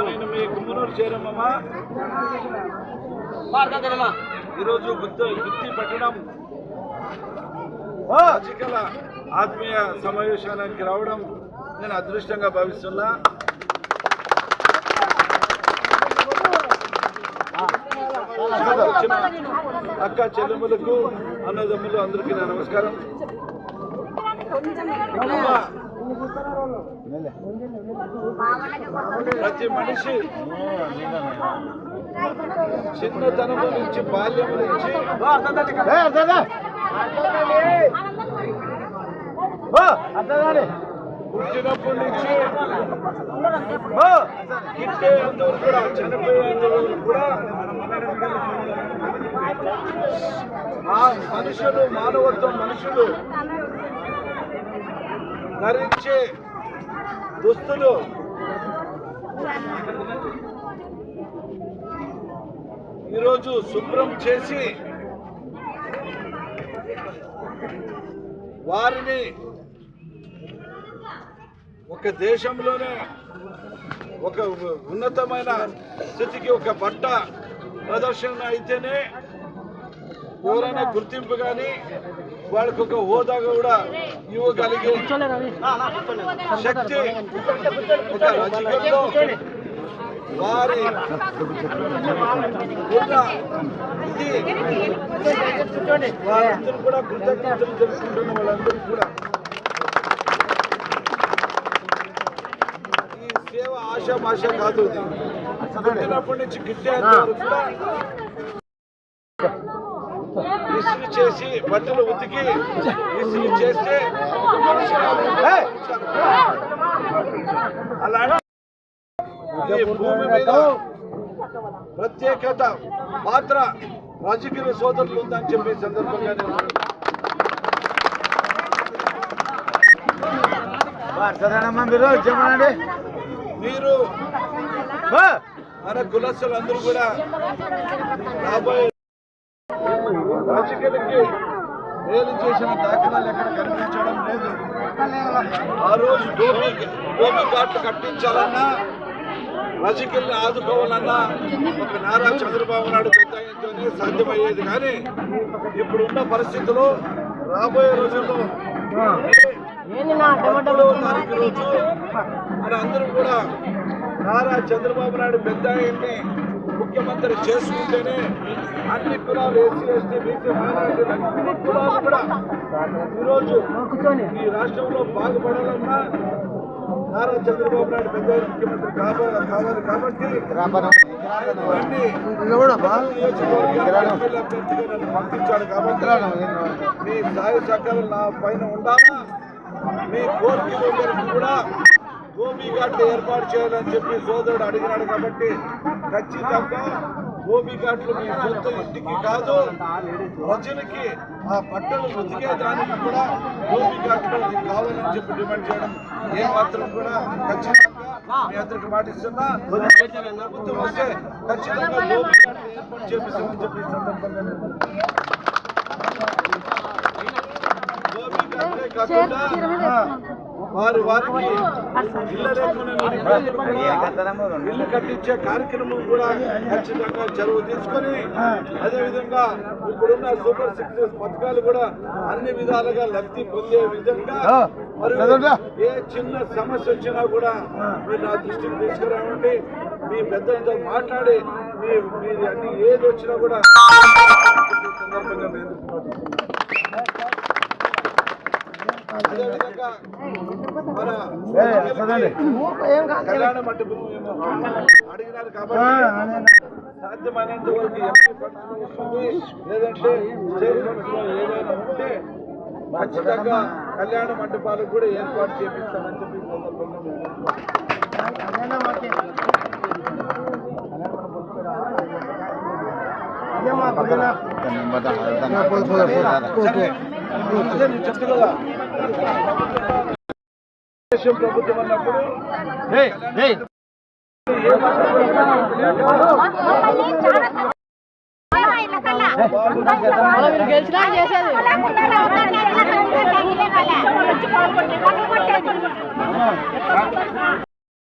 నేను మీ గుమ్మనూరు చేరమ్మా. ఈరోజు గుత్తి పట్టణం రాజకీయ ఆత్మీయ సమావేశానికి రావడం నేను అదృష్టంగా భావిస్తున్నా. వచ్చిన అక్క చెల్లెములకు అన్నదమ్ములు అందరికీ నా నమస్కారం. ప్రతి మనిషి చిన్నతనము నుంచి బాల్యము నుంచి పుట్టినప్పటి నుంచి గిట్టేందుకు కూడా చనిపోయేందుకు కూడా మనుషులు మానవత్వం మనుషులు ధరించే దుస్తులు ఈరోజు శుభ్రం చేసి వారిని ఒక దేశంలోనే ఒక ఉన్నతమైన స్థితికి ఒక బట్ట ప్రదర్శన అయితేనే ఎవరైనా గుర్తింపు కానీ వాళ్ళకి ఒక హోదా కూడా ఇవ్వగలిగే శక్తి ఒక రాజకీయంలో వారి వాళ్ళందరూ కూడా కృతజ్ఞతలు తెలుసుకుంటున్న వాళ్ళందరూ కూడా ఈ సేవ ఆశామాష కాదు. పుట్టినప్పటి నుంచి గిట్టేంత వరకు కూడా ఇస్త్రీ చేసి బట్టలు ఉతికి ఇస్త్రీ చేస్తే అలాగే భూమి మీద ప్రత్యేకత పాత్ర రాజకీయ సోదరులు ఉందని చెప్పే సందర్భంగా మీరు మన కులస్తులందరూ కూడా రాబోయే రాజకీయాలకి మేలు చేసిన దాఖలాలు ఎక్కడ కనిపించడం లేదు. ఆ రోజు భూమి ఘాట్లు కట్టించాలన్నా రాజకీయాలను ఆదుకోవాలన్నా ఒక నారా చంద్రబాబు నాయుడు పెద్దతోనే సాధ్యమయ్యేది. కానీ ఇప్పుడున్న పరిస్థితుల్లో రాబోయే రోజుల్లో 10వ తారీఖు రోజు మన అందరూ కూడా నారా చంద్రబాబు నాయుడు పెద్దయ్యని ముఖ్యమంత్రి చేసుకుంటేనే అన్ని కులాలు ఎస్సీ ఎస్టీ బీసీ మైనారిటీ అన్ని కులాలు కూడా ఈరోజు ఈ రాష్ట్రంలో బాగుపడాలన్నా నారా చంద్రబాబు నాయుడు పెద్ద ముఖ్యమంత్రి కావాలి కాబట్టి అభ్యర్థిగా నన్ను పంపించాడు. కాబట్టి మీ సహాయ సహకారాలు నా పైన ఉండాలా. మీ కోరికలు కూడా గోబీ ఘాట్లు ఏర్పాటు చేయాలని చెప్పి సోదరుడు అడిగినాడు. కాబట్టి ఖచ్చితంగా గోబీ ఘాట్లు మీ సొంత ఇంటికి కాదు, ప్రజలకి ఆ బట్టలు ఉతికేదానికి కూడా గోబీ ఘాట్లు కావాలని చెప్పి డిమాండ్ చేయడం ఏమాత్రం కూడా ఖచ్చితంగా మీ అందరికి మాటిస్తున్నా. వస్తే ఖచ్చితంగా గోబీ ఘాట్లు ఏర్పాటు చేపిస్తామని చెప్పి సందర్భంగా గోబీ ఘాట్లే కాకుండా వారికి ఇల్లు కట్టించే కార్యక్రమం కూడా ఖచ్చితంగా చొరవ తీసుకొని అదేవిధంగా ఇప్పుడున్న సూపర్ 6 పథకాలు కూడా అన్ని విధాలుగా లబ్ధి పొందే విధంగా ఏ చిన్న సమస్య వచ్చినా కూడా మీరు నా దృష్టికి తీసుకురావండి. మీ పెద్దలతో మాట్లాడి మీరు అన్ని ఏది వచ్చినా కూడా సందర్భంగా మేము అదేవిధంగా మన కళ్యాణ మండపం అడిగినారు కాబట్టి సాధ్యమైనంత వరకు ఎంపీ ఫండ్స్ వస్తుంది, లేదంటే స్టేట్ ఫండ్స్ లో ఏదైనా ఉంటే ఖచ్చితంగా కళ్యాణ మండపాలకు కూడా ఏర్పాటు చేపిస్తామని చెప్పి చెప్తా కదా. ప్రభుత్వం అన్నప్పుడు గెలిచినా చేసేది